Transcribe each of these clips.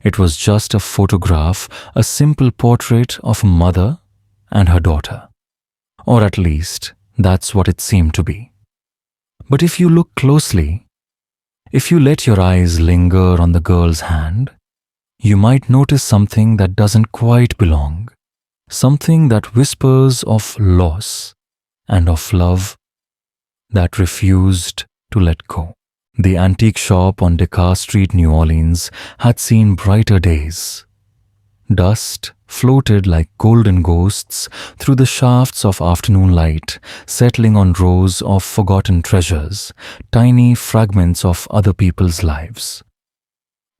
It was just a photograph, a simple portrait of a mother and her daughter. Or at least, that's what it seemed to be. But if you look closely, if you let your eyes linger on the girl's hand, you might notice something that doesn't quite belong, something that whispers of loss and of love that refused to let go. The antique shop on Decatur Street, New Orleans, had seen brighter days. Dust floated like golden ghosts through the shafts of afternoon light, settling on rows of forgotten treasures, tiny fragments of other people's lives.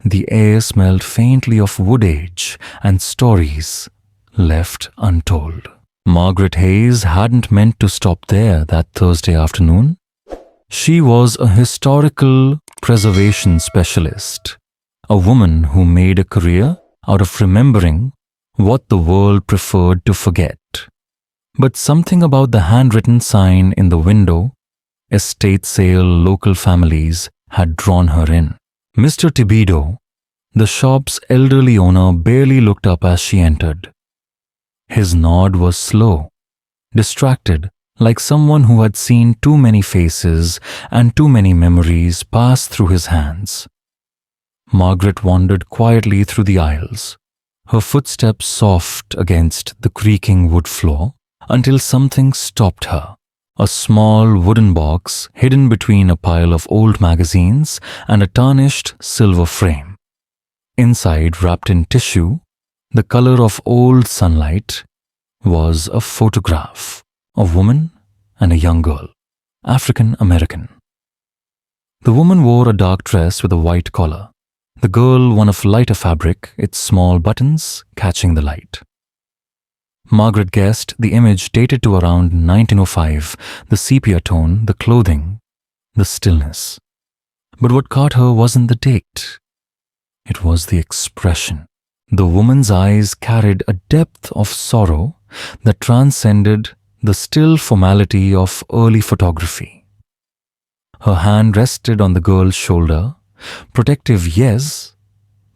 The air smelled faintly of wood age and stories left untold. Margaret Hayes hadn't meant to stop there that Thursday afternoon. She was a historical preservation specialist, a woman who made a career out of remembering what the world preferred to forget. But something about the handwritten sign in the window, estate sale, local families, had drawn her in. Mr. Thibodeau, the shop's elderly owner, barely looked up as she entered. His nod was slow, distracted, like someone who had seen too many faces and too many memories pass through his hands. Margaret wandered quietly through the aisles, her footsteps soft against the creaking wood floor, until something stopped her. A small wooden box hidden between a pile of old magazines and a tarnished silver frame. Inside, wrapped in tissue, the color of old sunlight, was a photograph. A woman and a young girl, African American. The woman wore a dark dress with a white collar. The girl one of lighter fabric, its small buttons catching the light. Margaret guessed the image dated to around 1905, the sepia tone, the clothing, the stillness. But what caught her wasn't the date. It was the expression. The woman's eyes carried a depth of sorrow that transcended the still formality of early photography. Her hand rested on the girl's shoulder, protective, yes,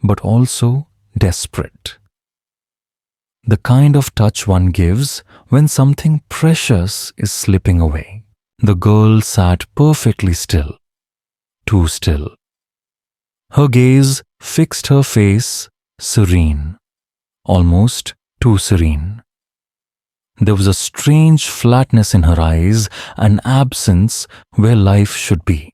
but also desperate. The kind of touch one gives when something precious is slipping away. The girl sat perfectly still, too still. Her gaze fixed her face, serene, almost too serene. There was a strange flatness in her eyes, an absence where life should be.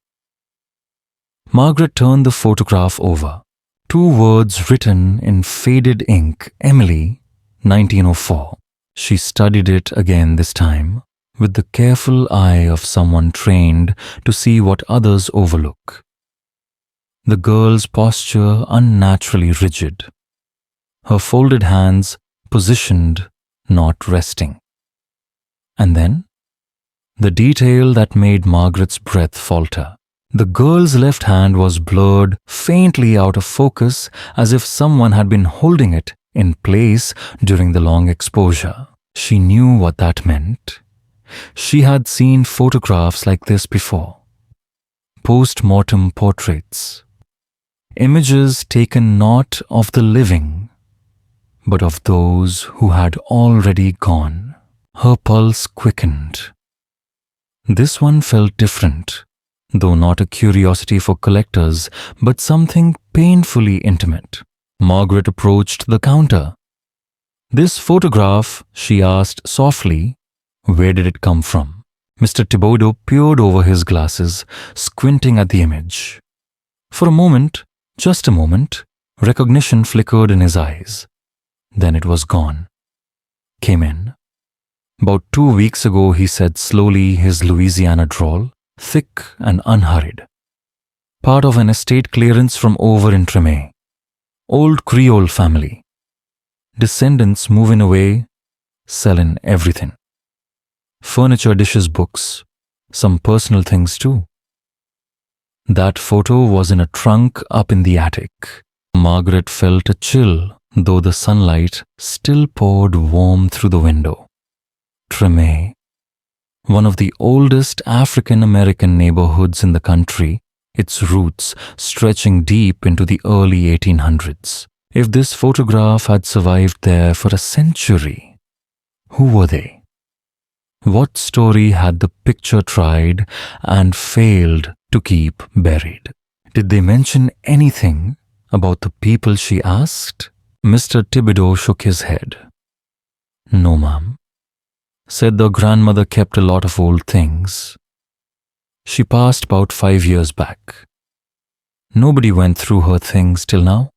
Margaret turned the photograph over. 2 words written in faded ink, Emily, 1904. She studied it again this time, with the careful eye of someone trained to see what others overlook. The girl's posture unnaturally rigid. Her folded hands positioned, not resting. And then, the detail that made Margaret's breath falter. The girl's left hand was blurred faintly out of focus, as if someone had been holding it in place during the long exposure. She knew what that meant. She had seen photographs like this before. Post-mortem portraits. Images taken not of the living, but of those who had already gone. Her pulse quickened. This one felt different, though not a curiosity for collectors, but something painfully intimate. Margaret approached the counter. "This photograph," she asked softly, "where did it come from?" Mr. Thibodeau peered over his glasses, squinting at the image. For a moment, just a moment, recognition flickered in his eyes. Then it was gone. "Came in about 2 weeks ago," he said slowly, his Louisiana drawl, thick and unhurried. "Part of an estate clearance from over in Treme. Old Creole family. Descendants moving away, selling everything. Furniture, dishes, books, some personal things too." That photo was in a trunk up in the attic. Margaret felt a chill, though the sunlight still poured warm through the window. Treme, one of the oldest African-American neighborhoods in the country, its roots stretching deep into the early 1800s. If this photograph had survived there for a century, who were they? What story had the picture tried and failed to keep buried? Did they mention anything about the people she asked? Mr. Thibodeau shook his head. No, ma'am. Said the grandmother kept a lot of old things. She passed about 5 years back. Nobody went through her things till now.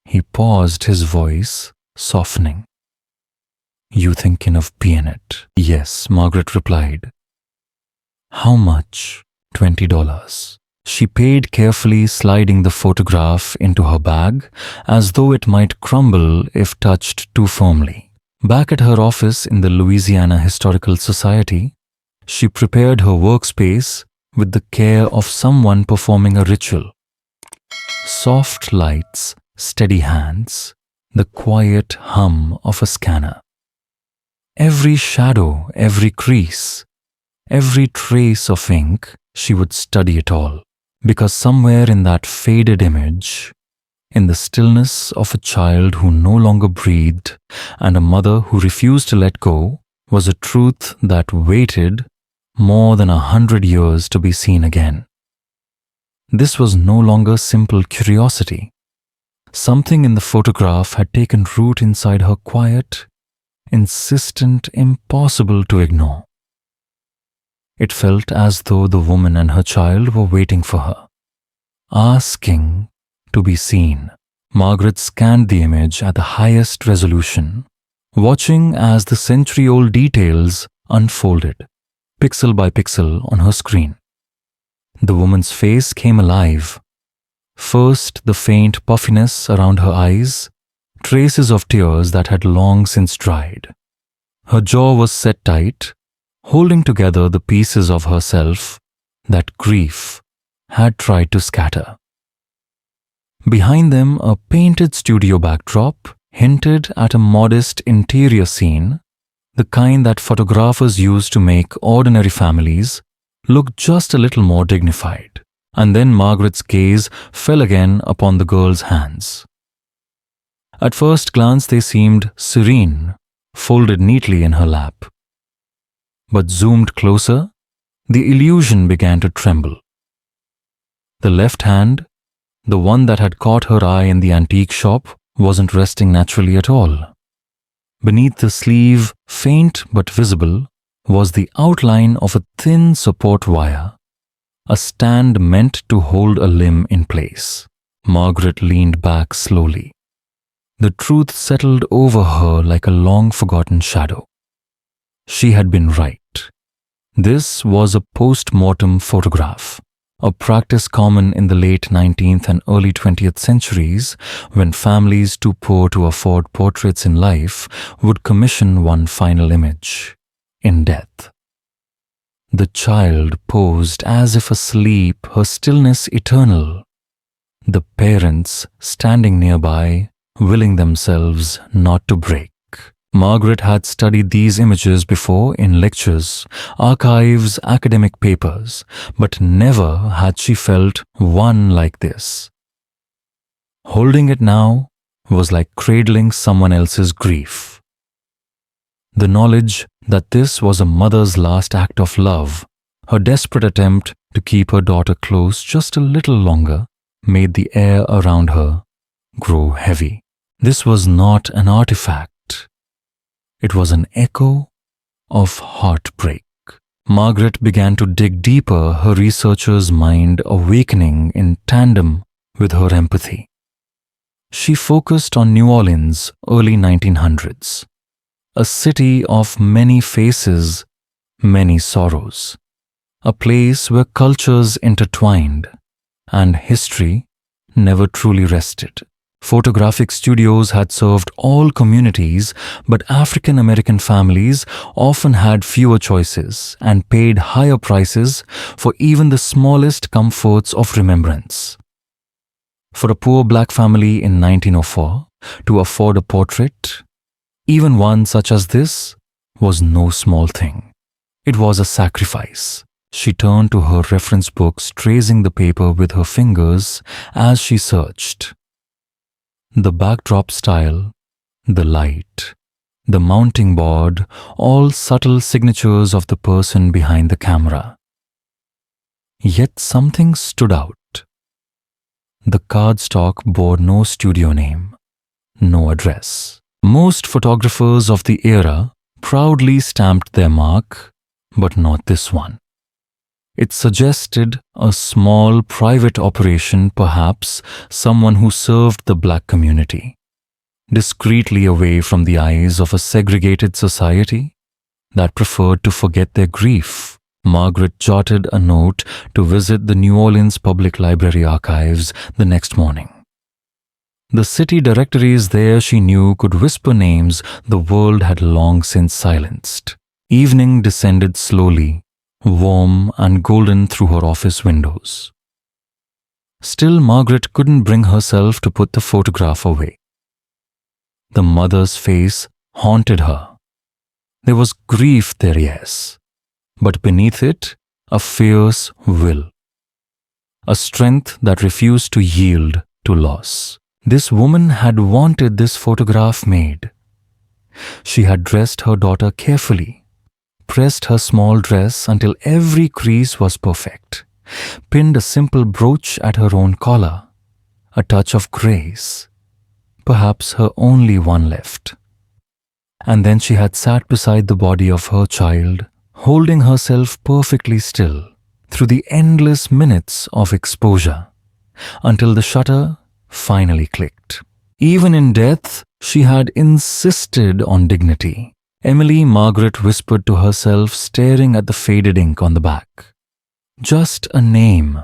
He paused, his voice softening. You thinking of peanut? Yes, Margaret replied. How much? $20. She paid carefully, sliding the photograph into her bag as though it might crumble if touched too firmly. Back at her office in the Louisiana Historical Society, she prepared her workspace with the care of someone performing a ritual. Soft lights, steady hands, the quiet hum of a scanner. Every shadow, every crease, every trace of ink, she would study it all. Because somewhere in that faded image, in the stillness of a child who no longer breathed and a mother who refused to let go, was a truth that waited more than 100 years to be seen again. This was no longer simple curiosity. Something in the photograph had taken root inside her, quiet, insistent, impossible to ignore. It felt as though the woman and her child were waiting for her, asking to be seen. Margaret scanned the image at the highest resolution, watching as the century-old details unfolded, pixel by pixel on her screen. The woman's face came alive. First, the faint puffiness around her eyes, traces of tears that had long since dried. Her jaw was set tight, holding together the pieces of herself that grief had tried to scatter. Behind them, a painted studio backdrop hinted at a modest interior scene, the kind that photographers use to make ordinary families look just a little more dignified. And then Margaret's gaze fell again upon the girl's hands. At first glance, they seemed serene, folded neatly in her lap. But zoomed closer, the illusion began to tremble. The left hand, the one that had caught her eye in the antique shop, wasn't resting naturally at all. Beneath the sleeve, faint but visible, was the outline of a thin support wire, a stand meant to hold a limb in place. Margaret leaned back slowly. The truth settled over her like a long-forgotten shadow. She had been right. This was a post-mortem photograph, a practice common in the late 19th and early 20th centuries when families too poor to afford portraits in life would commission one final image, in death. The child posed as if asleep, her stillness eternal. The parents standing nearby, willing themselves not to break. Margaret had studied these images before in lectures, archives, academic papers, but never had she felt one like this. Holding it now was like cradling someone else's grief. The knowledge that this was a mother's last act of love, her desperate attempt to keep her daughter close just a little longer, made the air around her grow heavy. This was not an artifact. It was an echo of heartbreak. Margaret began to dig deeper, her researcher's mind awakening in tandem with her empathy. She focused on New Orleans, early 1900s, a city of many faces, many sorrows, a place where cultures intertwined and history never truly rested. Photographic studios had served all communities, but African American families often had fewer choices and paid higher prices for even the smallest comforts of remembrance. For a poor black family in 1904 to afford a portrait, even one such as this, was no small thing. It was a sacrifice. She turned to her reference books, tracing the paper with her fingers as she searched. The backdrop style, the light, the mounting board, all subtle signatures of the person behind the camera. Yet something stood out. The cardstock bore no studio name, no address. Most photographers of the era proudly stamped their mark, but not this one. It suggested a small private operation, perhaps someone who served the black community, discreetly away from the eyes of a segregated society that preferred to forget their grief. Margaret jotted a note to visit the New Orleans Public Library archives the next morning. The city directories there, she knew, could whisper names the world had long since silenced. Evening descended slowly, warm and golden through her office windows. Still, Margaret couldn't bring herself to put the photograph away. The mother's face haunted her. There was grief there, yes, but beneath it, a fierce will. A strength that refused to yield to loss. This woman had wanted this photograph made. She had dressed her daughter carefully, pressed her small dress until every crease was perfect, pinned a simple brooch at her own collar, a touch of grace, perhaps her only one left. And then she had sat beside the body of her child, holding herself perfectly still through the endless minutes of exposure, until the shutter finally clicked. Even in death, she had insisted on dignity. Emily Margaret whispered to herself, staring at the faded ink on the back. Just a name.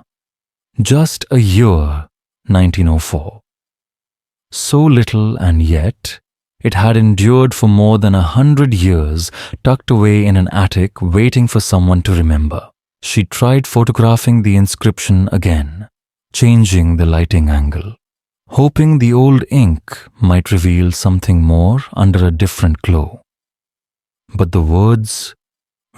Just a year, 1904. So little, and yet it had endured for more than 100 years, tucked away in an attic, waiting for someone to remember. She tried photographing the inscription again, changing the lighting angle, hoping the old ink might reveal something more under a different glow. But the words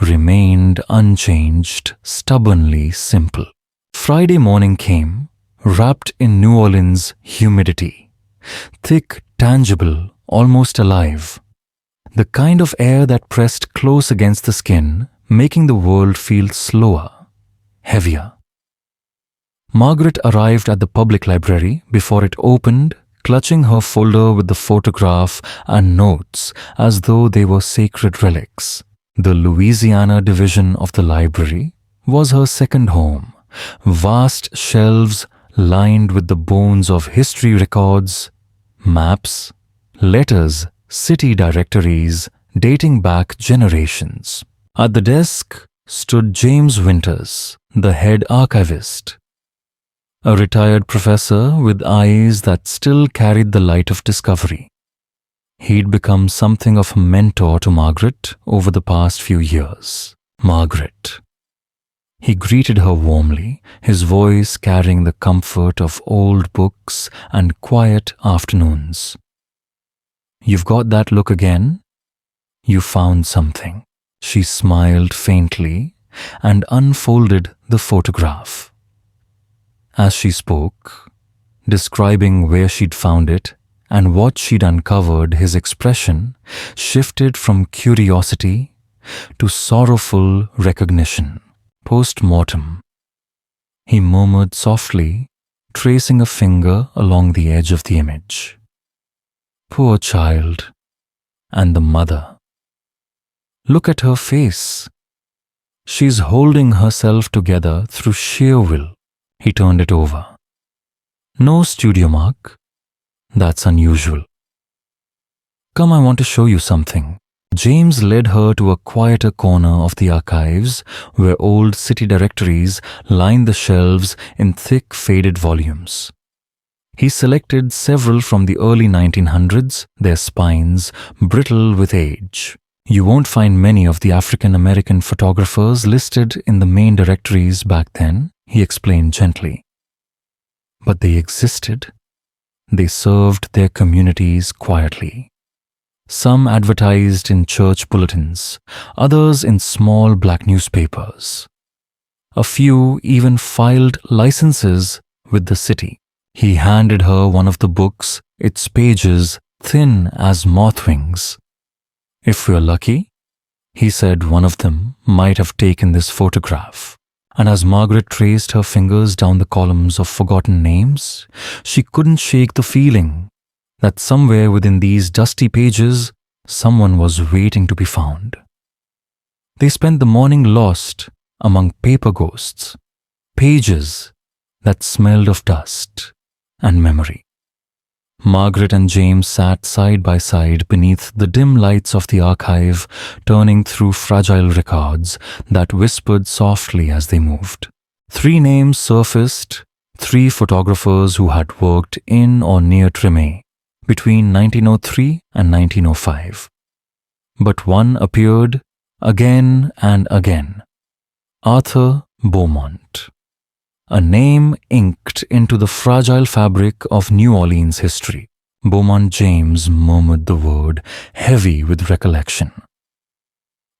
remained unchanged, stubbornly simple. Friday morning came, wrapped in New Orleans humidity, thick, tangible, almost alive. The kind of air that pressed close against the skin, making the world feel slower, heavier. Margaret arrived at the public library before it opened, clutching her folder with the photograph and notes as though they were sacred relics. The Louisiana division of the library was her second home. Vast shelves lined with the bones of history records, maps, letters, city directories dating back generations. At the desk stood James Winters, the head archivist, a retired professor with eyes that still carried the light of discovery. He'd become something of a mentor to Margaret over the past few years. Margaret. He greeted her warmly, his voice carrying the comfort of old books and quiet afternoons. You've got that look again? You found something. She smiled faintly and unfolded the photograph. As she spoke, describing where she'd found it and what she'd uncovered, his expression shifted from curiosity to sorrowful recognition. Post-mortem, he murmured softly, tracing a finger along the edge of the image. Poor child, and the mother. Look at her face. She's holding herself together through sheer will. He turned it over. No studio mark. That's unusual. Come, I want to show you something. James led her to a quieter corner of the archives where old city directories lined the shelves in thick, faded volumes. He selected several from the early 1900s, their spines brittle with age. You won't find many of the African American photographers listed in the main directories back then, he explained gently. But they existed. They served their communities quietly. Some advertised in church bulletins, others in small black newspapers. A few even filed licenses with the city. He handed her one of the books its pages thin as moth wings. "If we're lucky," he said, "one of them might have taken this photograph." And as Margaret traced her fingers down the columns of forgotten names, she couldn't shake the feeling that somewhere within these dusty pages, someone was waiting to be found. They spent the morning lost among paper ghosts, pages that smelled of dust and memory. Margaret and James sat side by side beneath the dim lights of the archive, turning through fragile records that whispered softly as they moved. 3 names surfaced, 3 photographers who had worked in or near Treme between 1903 and 1905. But one appeared again and again: Arthur Beaumont. A name inked into the fragile fabric of New Orleans history. Beaumont James murmured the word, heavy with recollection.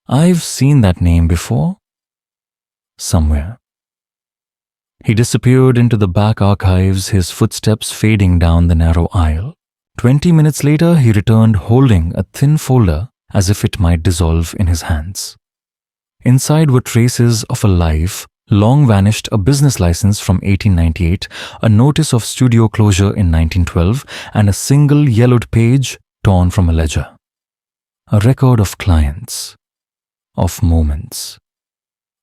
"I've seen that name before. Somewhere." He disappeared into the back archives, his footsteps fading down the narrow aisle. 20 minutes later, he returned holding a thin folder as if it might dissolve in his hands. Inside were traces of a life long vanished, a business license from 1898, a notice of studio closure in 1912, and a single yellowed page torn from a ledger. A record of clients, of moments,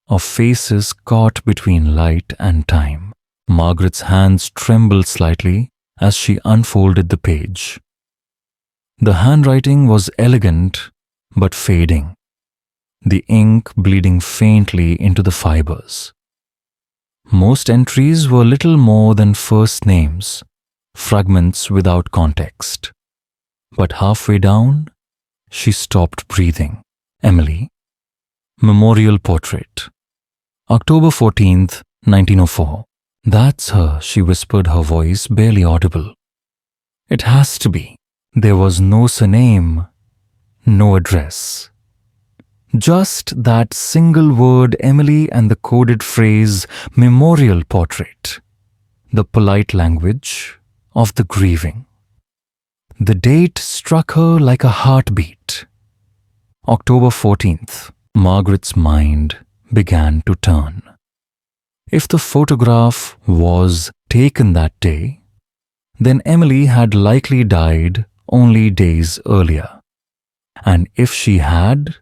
of faces caught between light and time. Margaret's hands trembled slightly as she unfolded the page. The handwriting was elegant but fading, the ink bleeding faintly into the fibers. Most entries were little more than first names, fragments without context. But halfway down, she stopped breathing. Emily. Memorial portrait. October 14th, 1904. "That's her," she whispered, her voice barely audible. "It has to be." There was no surname, no address. Just that single word, Emily, and the coded phrase, "memorial portrait," the polite language of the grieving. The date struck her like a heartbeat. October 14th. Margaret's mind began to turn. If the photograph was taken that day, then Emily had likely died only days earlier. And if she had,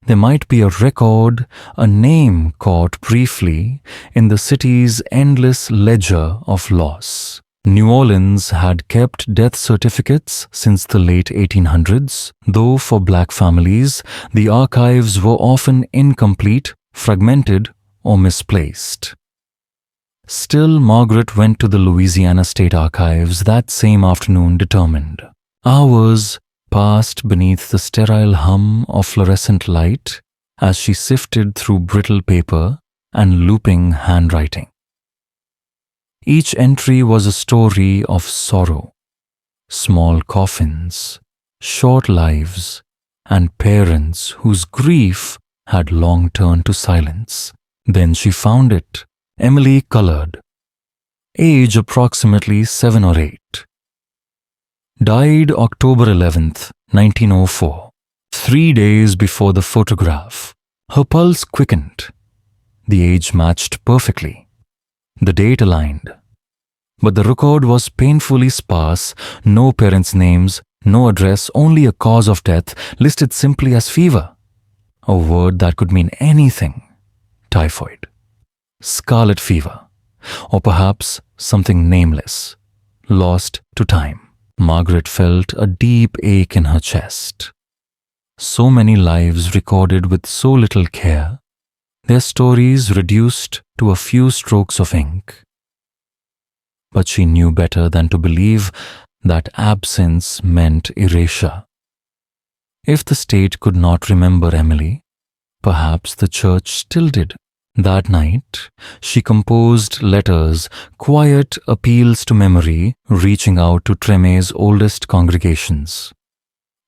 there might be a record, a name caught briefly in the city's endless ledger of loss. New Orleans had kept death certificates since the late 1800s, though for black families, the archives were often incomplete, fragmented, or misplaced. Still, Margaret went to the Louisiana State Archives that same afternoon determined. Hours passed beneath the sterile hum of fluorescent light as she sifted through brittle paper and looping handwriting. Each entry was a story of sorrow, small coffins, short lives, and parents whose grief had long turned to silence. Then she found it. Emily colored. Age approximately 7 or 8. Died October 11th, 1904, 3 days before the photograph. Her pulse quickened. The age matched perfectly. The date aligned. But the record was painfully sparse, no parents' names, no address, only a cause of death listed simply as fever. A word that could mean anything. Typhoid, scarlet fever, or perhaps something nameless, lost to time. Margaret felt a deep ache in her chest. So many lives recorded with so little care, their stories reduced to a few strokes of ink. But she knew better than to believe that absence meant erasure. If the state could not remember Emily, perhaps the church still did. That night, she composed letters, quiet appeals to memory, reaching out to Treme's oldest congregations.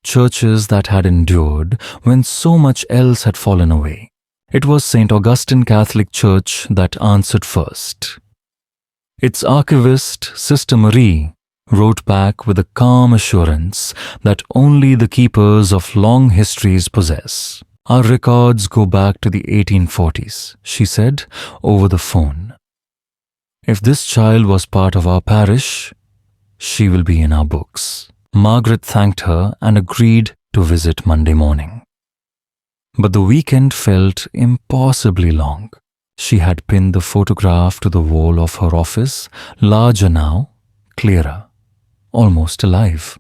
Churches that had endured when so much else had fallen away. It was St. Augustine Catholic Church that answered first. Its archivist, Sister Marie, wrote back with a calm assurance that only the keepers of long histories possess. Our records go back to the 1840s, she said over the phone. If this child was part of our parish, she will be in our books. Margaret thanked her and agreed to visit Monday morning. But the weekend felt impossibly long. She had pinned the photograph to the wall of her office, larger now, clearer, almost alive.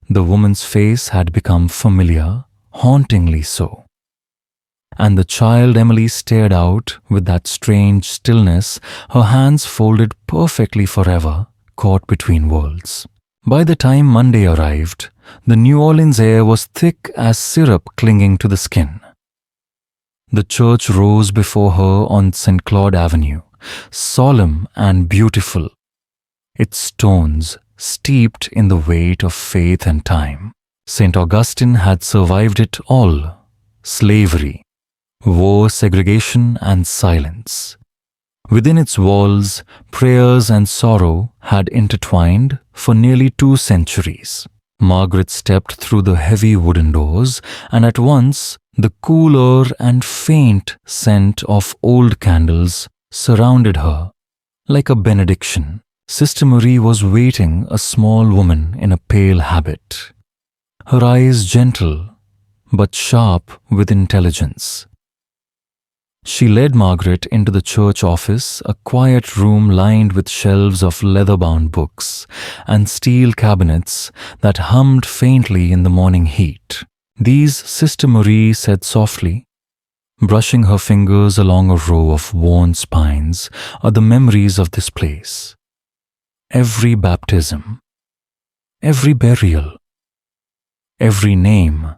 The woman's face had become familiar, hauntingly so. And the child Emily stared out with that strange stillness, her hands folded perfectly forever, caught between worlds. By the time Monday arrived, the New Orleans air was thick as syrup clinging to the skin. The church rose before her on St. Claude Avenue, solemn and beautiful, its stones steeped in the weight of faith and time. St. Augustine had survived it all: slavery, war, segregation, and silence. Within its walls, prayers and sorrow had intertwined for nearly 2 centuries. Margaret stepped through the heavy wooden doors, and at once the cooler and faint scent of old candles surrounded her like a benediction. Sister Marie was waiting, a small woman in a pale habit, her eyes gentle but sharp with intelligence. She led Margaret into the church office, a quiet room lined with shelves of leather-bound books and steel cabinets that hummed faintly in the morning heat. These, Sister Marie said softly, brushing her fingers along a row of worn spines, are the memories of this place. Every baptism, every burial, every name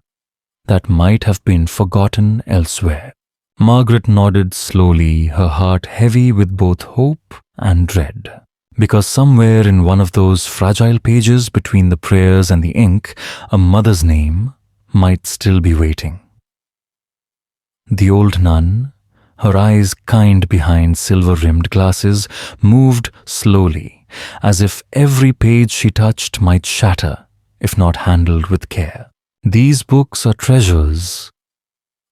that might have been forgotten elsewhere. Margaret nodded slowly, her heart heavy with both hope and dread, because somewhere in one of those fragile pages between the prayers and the ink, a mother's name might still be waiting. The old nun, her eyes kind behind silver-rimmed glasses, moved slowly, as if every page she touched might shatter if not handled with care. "These books are treasures,"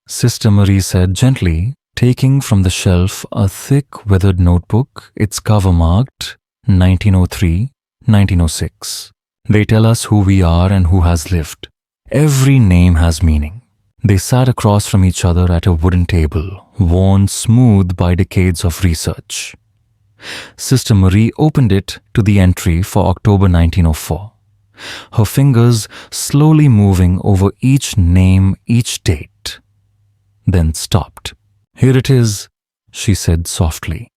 Sister Marie said gently, taking from the shelf a thick, weathered notebook, its cover marked 1903, 1906. "They tell us who we are and who has lived. Every name has meaning." They sat across from each other at a wooden table, worn smooth by decades of research. Sister Marie opened it to the entry for October 1904, her fingers slowly moving over each name, each date, then stopped. "Here it is," she said softly.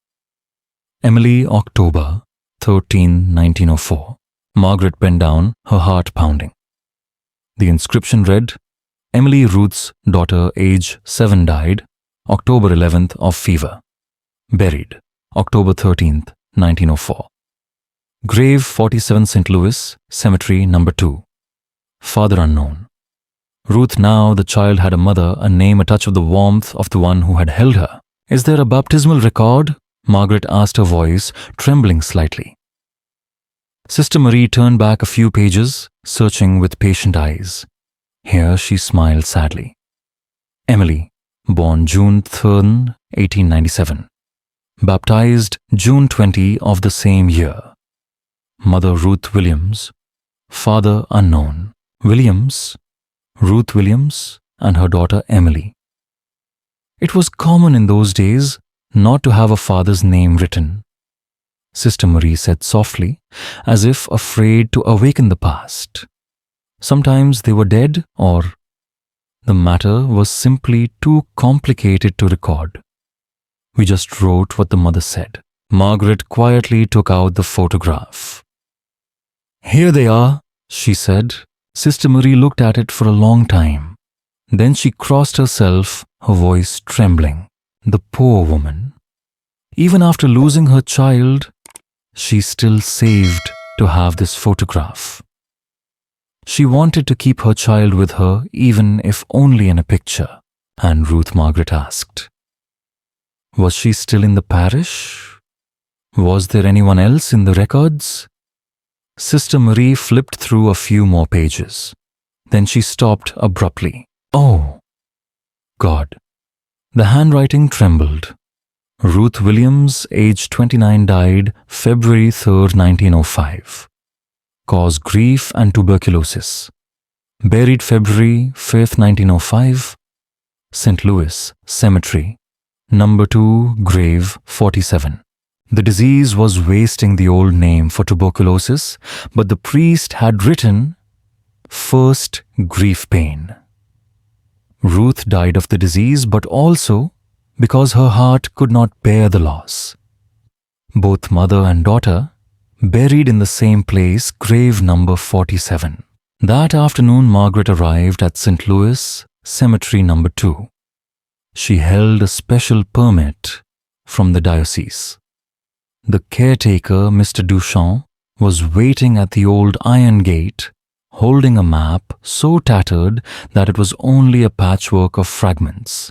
"Emily, October 13, 1904. Margaret bent down, her heart pounding. The inscription read, "Emily Ruth's daughter, age 7, died, October 11th of fever. Buried, October 13th, 1904. Grave 47 St. Louis, Cemetery No. 2. Father unknown. Ruth, now the child, had a mother, a name, a touch of the warmth of the one who had held her. Is there a baptismal record?" Margaret asked, her voice trembling slightly. Sister Marie turned back a few pages, searching with patient eyes. Here she smiled sadly. "Emily, born June 3rd, 1897. Baptized June 20 of the same year. Mother Ruth Williams. Father unknown. Williams, Ruth Williams, and her daughter Emily." It was common in those days not to have a father's name written, Sister Marie said softly, as if afraid to awaken the past. Sometimes they were dead, or the matter was simply too complicated to record. We just wrote what the mother said. Margaret quietly took out the photograph. "Here they are," she said. Sister Marie looked at it for a long time. Then she crossed herself, her voice trembling. The poor woman. Even after losing her child, she still saved to have this photograph. She wanted to keep her child with her, even if only in a picture. And Ruth Margaret asked, was she still in the parish? Was there anyone else in the records? Sister Marie flipped through a few more pages. Then she stopped abruptly. Oh, God. The handwriting trembled. Ruth Williams, age 29, died February 3, 1905. Cause grief and tuberculosis. Buried February 5, 1905. St. Louis Cemetery, number 2, grave 47. The disease was wasting the old name for tuberculosis, but the priest had written first grief pain. Ruth died of the disease, but also because her heart could not bear the loss. Both mother and daughter buried in the same place, grave number 47. That afternoon, Margaret arrived at St. Louis Cemetery number 2. She held a special permit from the diocese. The caretaker, Mr. Duchamp, was waiting at the old iron gate, holding a map so tattered that it was only a patchwork of fragments.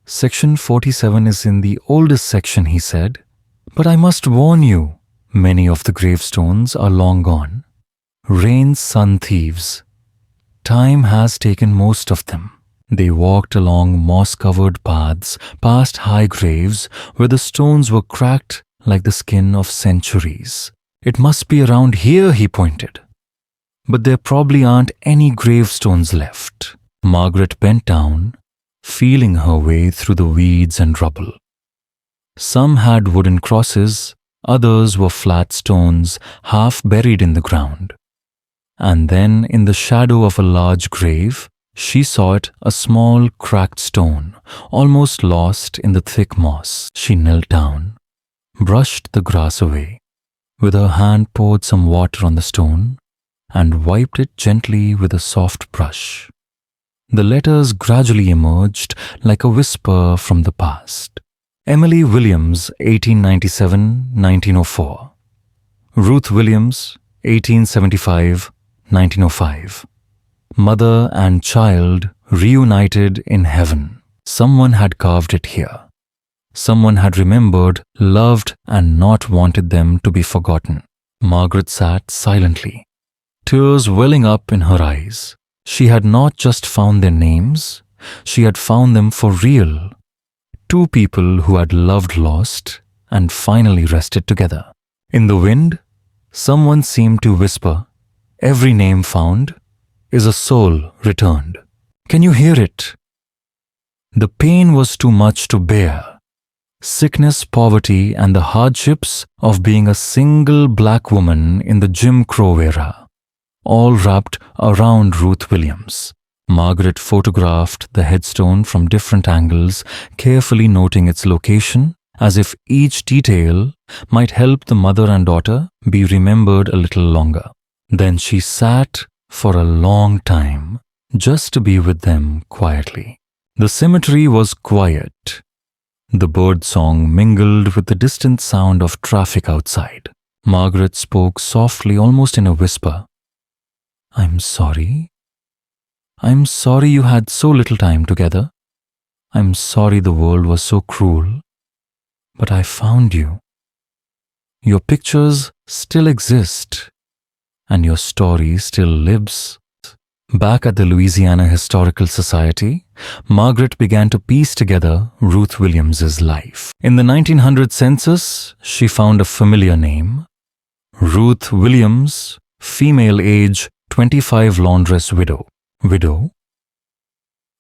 Section 47 is in the oldest section, he said, but I must warn you, many of the gravestones are long gone. Rain's son thieves. Time has taken most of them. They walked along moss-covered paths, past high graves where the stones were cracked like the skin of centuries. It must be around here, he pointed. But there probably aren't any gravestones left. Margaret bent down, feeling her way through the weeds and rubble. Some had wooden crosses, others were flat stones half buried in the ground. And then, in the shadow of a large grave, she saw it, a small cracked stone, almost lost in the thick moss. She knelt down, brushed the grass away. With her hand poured some water on the stone and wiped it gently with a soft brush. The letters gradually emerged like a whisper from the past. Emily Williams, 1897-1904. Ruth Williams, 1875-1905. Mother and child reunited in heaven. Someone had carved it here. Someone had remembered, loved, and not wanted them to be forgotten. Margaret sat silently, tears welling up in her eyes. She had not just found their names, she had found them for real. Two people who had loved lost and finally rested together. In the wind, someone seemed to whisper, "Every name found is a soul returned." Can you hear it? The pain was too much to bear. Sickness, poverty, and the hardships of being a single black woman in the Jim Crow era, all wrapped around Ruth Williams. Margaret photographed the headstone from different angles, carefully noting its location, as if each detail might help the mother and daughter be remembered a little longer. Then she sat for a long time, just to be with them quietly. The cemetery was quiet. The bird song mingled with the distant sound of traffic outside. Margaret spoke softly, almost in a whisper. "I'm sorry. I'm sorry you had so little time together. I'm sorry the world was so cruel. But I found you. Your pictures still exist, and your story still lives." Back at the Louisiana Historical Society, Margaret began to piece together Ruth Williams's life. In the 1900 census, she found a familiar name. Ruth Williams, female, age 25, laundress, widow. Widow?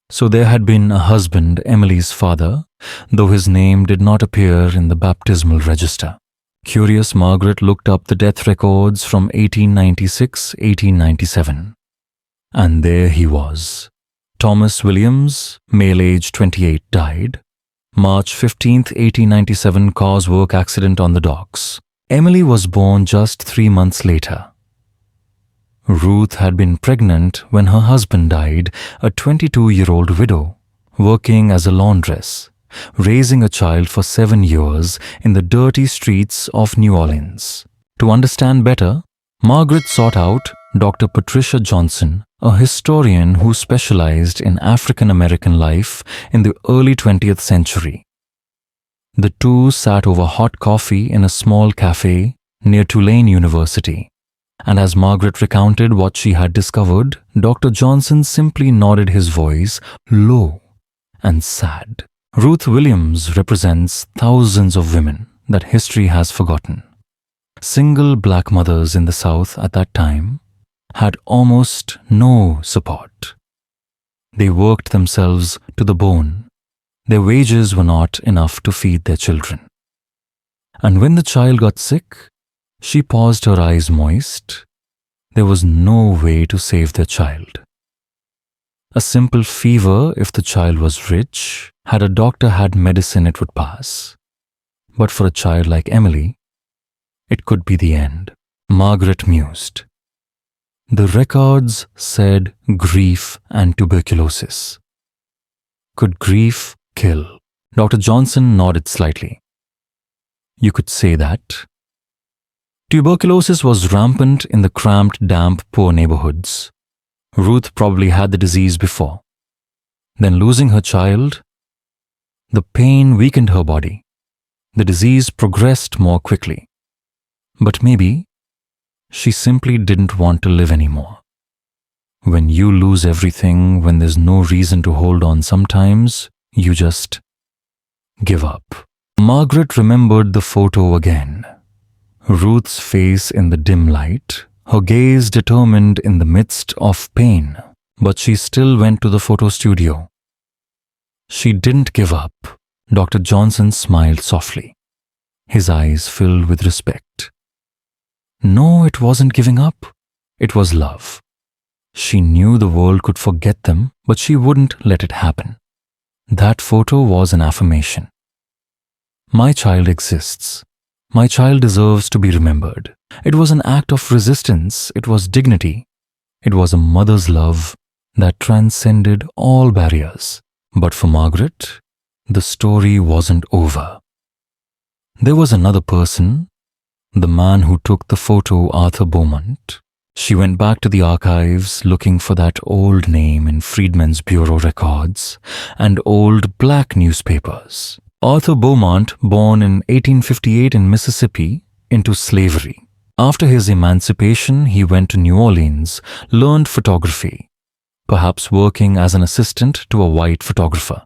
So there had been a husband, Emily's father, though his name did not appear in the baptismal register. Curious, Margaret looked up the death records from 1896-1897. And there he was. Thomas Williams, male, age 28, died. March 15, 1897, cause work accident on the docks. Emily was born just 3 months later. Ruth had been pregnant when her husband died, a 22-year-old widow, working as a laundress, raising a child for 7 years in the dirty streets of New Orleans. To understand better, Margaret sought out Dr. Patricia Johnson, a historian who specialized in African American life in the early 20th century. The two sat over hot coffee in a small cafe near Tulane University. And as Margaret recounted what she had discovered, Dr. Johnson simply nodded his voice low and sad. Ruth Williams represents thousands of women that history has forgotten. Single black mothers in the South at that time had almost no support. They worked themselves to the bone. Their wages were not enough to feed their children. And when the child got sick, she paused, her eyes moist. There was no way to save their child. A simple fever, if the child was rich, had a doctor had medicine, it would pass. But for a child like Emily, it could be the end. Margaret mused. The records said grief and tuberculosis. Could grief kill? Dr. Johnson nodded slightly. You could say that. Tuberculosis was rampant in the cramped, damp, poor neighborhoods. Ruth probably had the disease before. Then losing her child, the pain weakened her body. The disease progressed more quickly. But maybe she simply didn't want to live anymore. When you lose everything, when there's no reason to hold on, sometimes you just give up. Margaret remembered the photo again. Ruth's face in the dim light, her gaze determined in the midst of pain, but she still went to the photo studio. She didn't give up. Dr. Johnson smiled softly, his eyes filled with respect. No, it wasn't giving up. It was love. She knew the world could forget them, but she wouldn't let it happen. That photo was an affirmation. My child exists. My child deserves to be remembered. It was an act of resistance. It was dignity. It was a mother's love that transcended all barriers. But for Margaret, the story wasn't over. There was another person, the man who took the photo, Arthur Beaumont. She went back to the archives looking for that old name in Freedmen's Bureau records and old black newspapers. Arthur Beaumont, born in 1858 in Mississippi, into slavery. After his emancipation, he went to New Orleans, learned photography, perhaps working as an assistant to a white photographer.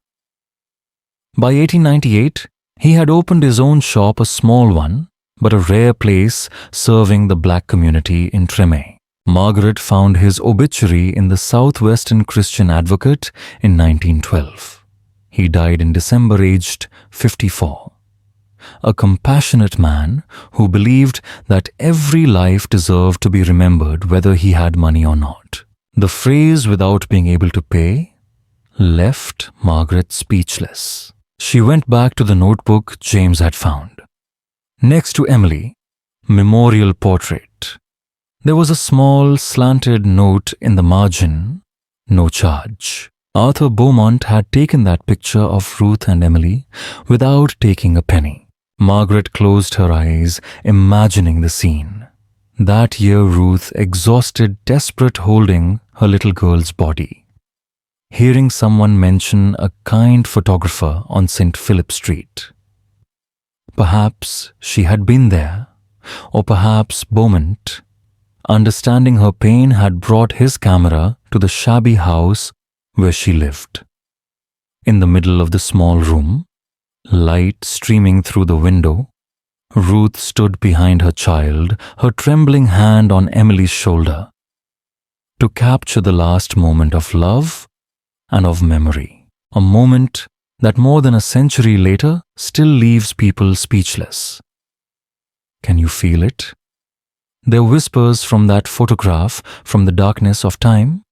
By 1898, he had opened his own shop, a small one, but a rare place serving the black community in Treme. Margaret found his obituary in the Southwestern Christian Advocate in 1912. He died in December, aged 54. A compassionate man who believed that every life deserved to be remembered whether he had money or not. The phrase "without being able to pay" left Margaret speechless. She went back to the notebook James had found. Next to Emily, memorial portrait. There was a small slanted note in the margin, no charge. Arthur Beaumont had taken that picture of Ruth and Emily without taking a penny. Margaret closed her eyes, imagining the scene. That year, Ruth, exhausted, desperate, holding her little girl's body. Hearing someone mention a kind photographer on St. Philip Street. Perhaps she had been there, or perhaps Beaumont, understanding her pain, had brought his camera to the shabby house where she lived. In the middle of the small room, light streaming through the window, Ruth stood behind her child, her trembling hand on Emily's shoulder, to capture the last moment of love and of memory. A moment that more than a century later still leaves people speechless. Can you feel it? There are whispers from that photograph, from the darkness of time.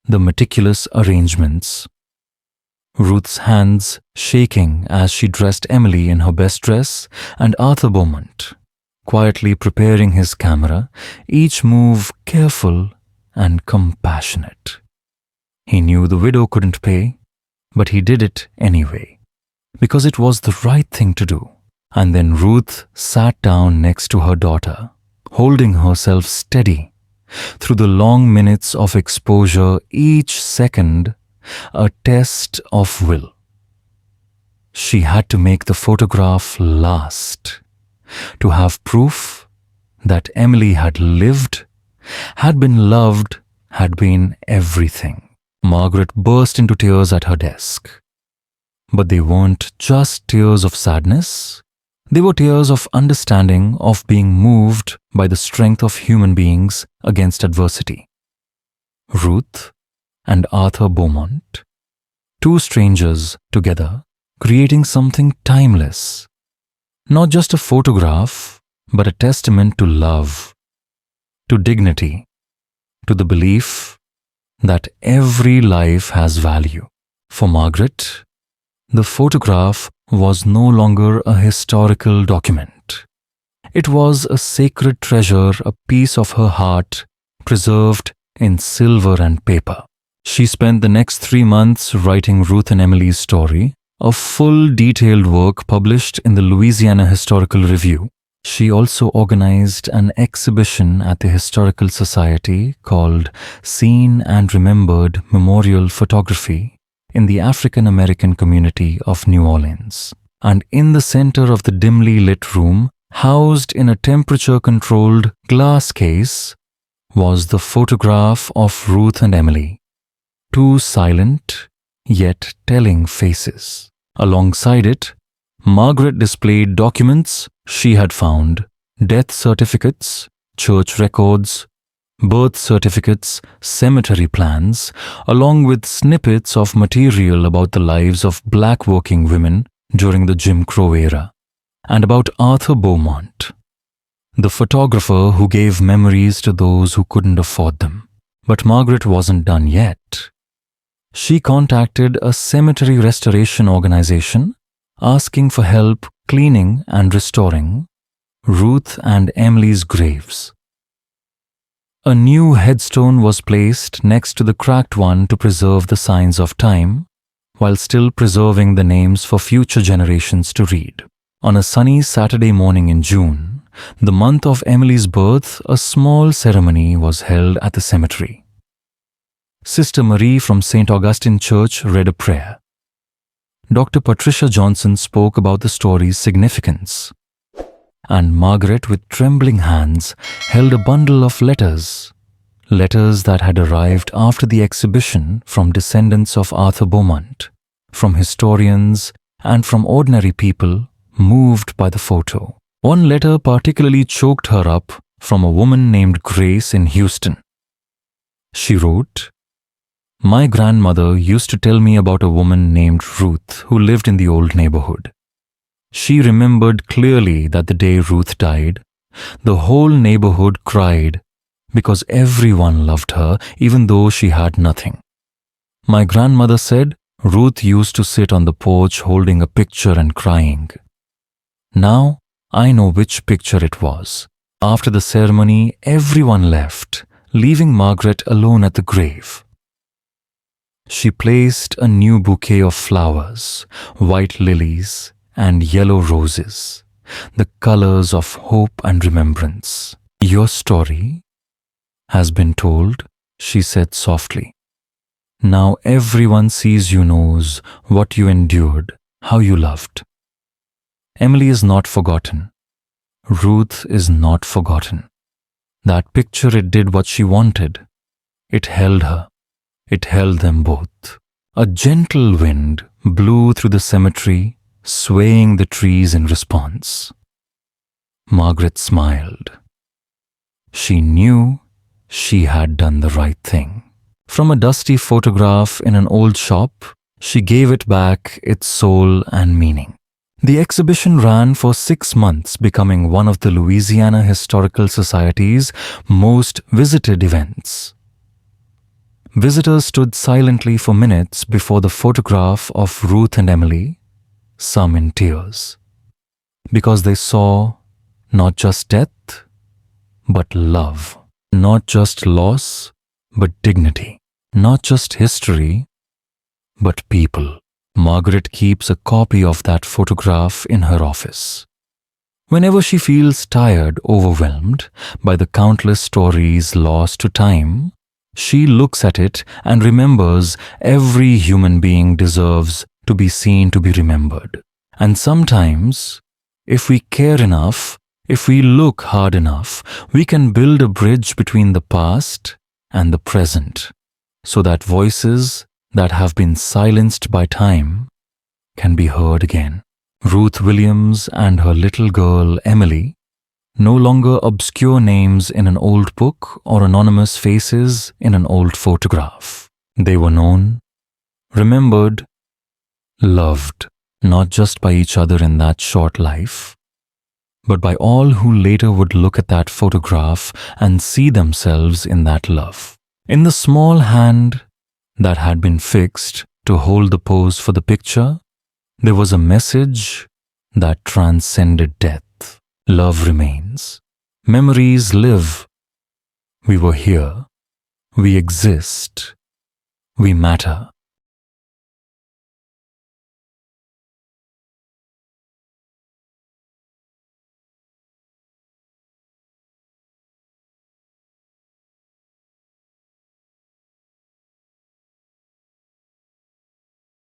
The meticulous arrangements. Ruth's hands shaking as she dressed Emily in her best dress, and Arthur Beaumont, quietly preparing his camera, each move careful and compassionate. He knew the widow couldn't pay, but he did it anyway, because it was the right thing to do. And then Ruth sat down next to her daughter, holding herself steady through the long minutes of exposure, each second a test of will. She had to make the photograph last, to have proof that Emily had lived, had been loved, had been everything. Margaret burst into tears at her desk. But they weren't just tears of sadness. They were tears of understanding, of being moved by the strength of human beings against adversity. Ruth and Arthur Beaumont, two strangers together, creating something timeless. Not just a photograph, but a testament to love, to dignity, to the belief that every life has value. For Margaret, the photograph was no longer a historical document. It was a sacred treasure, a piece of her heart, preserved in silver and paper. She spent the next 3 months writing Ruth and Emily's story, a full detailed work published in the Louisiana Historical Review. She also organized an exhibition at the Historical Society called Seen and Remembered Memorial Photography in the African American community of New Orleans. And in the center of the dimly lit room, housed in a temperature-controlled glass case, was the photograph of Ruth and Emily, two silent yet telling faces. Alongside it, Margaret displayed documents she had found, death certificates, church records, birth certificates, cemetery plans, along with snippets of material about the lives of black working women during the Jim Crow era, and about Arthur Beaumont, the photographer who gave memories to those who couldn't afford them. But Margaret wasn't done yet. She contacted a cemetery restoration organization asking for help cleaning and restoring Ruth and Emily's graves. A new headstone was placed next to the cracked one to preserve the signs of time, while still preserving the names for future generations to read. On a sunny Saturday morning in June, the month of Emily's birth, a small ceremony was held at the cemetery. Sister Marie from St. Augustine Church read a prayer. Dr. Patricia Johnson spoke about the story's significance, and Margaret, with trembling hands, held a bundle of letters that had arrived after the exhibition from descendants of Arthur Beaumont, from historians, and from ordinary people moved by the photo. One letter particularly choked her up, from a woman named Grace in Houston. She wrote, "My grandmother used to tell me about a woman named Ruth who lived in the old neighborhood. She remembered clearly that the day Ruth died, the whole neighborhood cried because everyone loved her even though she had nothing. My grandmother said Ruth used to sit on the porch holding a picture and crying. Now I know which picture it was. After the ceremony, everyone left, leaving Margaret alone at the grave. She placed a new bouquet of flowers, white lilies, and yellow roses, the colors of hope and remembrance. Your story has been told, she said softly. Now everyone sees you knows what you endured, how you loved. Emily is not forgotten. Ruth is not forgotten. That picture, it did what she wanted. It held her. It held them both. A gentle wind blew through the cemetery, swaying the trees in response. Margaret smiled. She knew she had done the right thing. From a dusty photograph in an old shop, she gave it back its soul and meaning. The exhibition ran for 6 months, becoming one of the Louisiana Historical Society's most visited events. Visitors stood silently for minutes before the photograph of Ruth and Emily, some in tears, because they saw not just death, but love, not just loss, but dignity, not just history, but people. Margaret keeps a copy of that photograph in her office. Whenever she feels tired, overwhelmed by the countless stories lost to time, she looks at it and remembers every human being deserves to be seen, to be remembered. And sometimes, if we care enough, If we look hard enough, we can build a bridge between the past and the present, so that voices that have been silenced by time can be heard again. Ruth Williams and her little girl Emily, no longer obscure names in an old book or anonymous faces in an old photograph. They were known, remembered, loved, not just by each other in that short life, but by all who later would look at that photograph and see themselves in that love. In the small hand that had been fixed to hold the pose for the picture, there was a message that transcended death. Love remains. Memories live. We were here. We exist. We matter.